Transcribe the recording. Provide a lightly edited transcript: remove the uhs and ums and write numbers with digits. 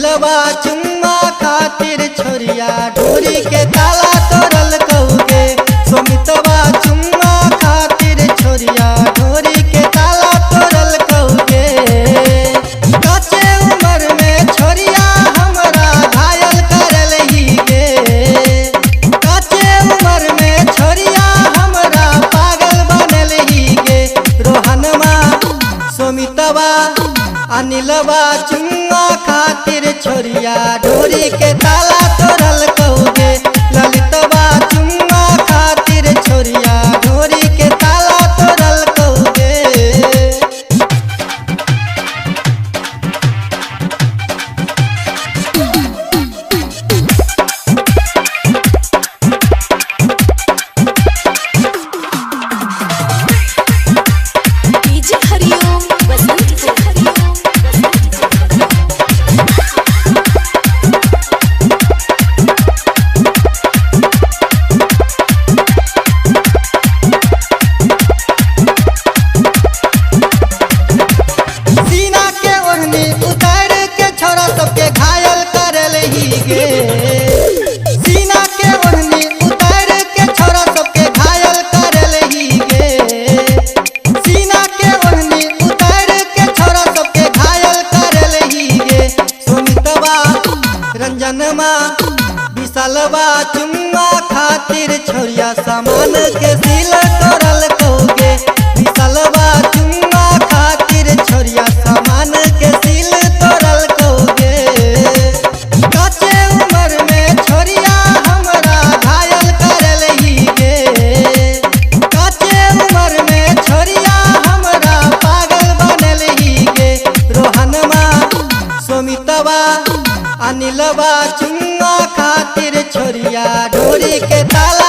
ललितवा चुम्मा खातिर छोरिया ढोरी के ताला तोड़ल कहुगे। सुमितवा चुम्मा खातिर छोरिया ढोरी के ताला तोड़ल कहुगे। कच्चे उम्र में छोरिया हमरा घायल करल ही गे। कच्चे उम्र में छोरिया हमरा पागल बनल ही गे। रोहनमा सुमितवा अनिलवा चुम्मा खातिर छोरिया ढोरी के ताला तोड़ल कहुगे। ललितवा चुम्मा खातिर छोरिया ढोरी के ताला तोड़ल कहुगे। डीजे हरिओम बसंत सीना के ओढ़नी उतार के छोरा सबके घायल करल ही गे। सीना के ओढ़नी उतार के छोरा सबके घायल करल ही गे। सीना के ओढ़नी उतार के छोरा सबके घायल करल ही गे। सुमितवा रंजनमा विशालवा चुम्मा खातिर छोरिया सामान के सिल तोड़ल कहुगे। विशालवा चुम्मा खातिर छोरिया सामान के सिल तोड़ल कहुगे। कच्चे उम्र में छोरिया हमरा घायल करल ही गे। कच्चे उम्र में छोरिया हमरा पागल बनल ही गे। रोहनमा सुमितवा अनिलवा चुम्मा खातिर छोरिया ढोरी के ताला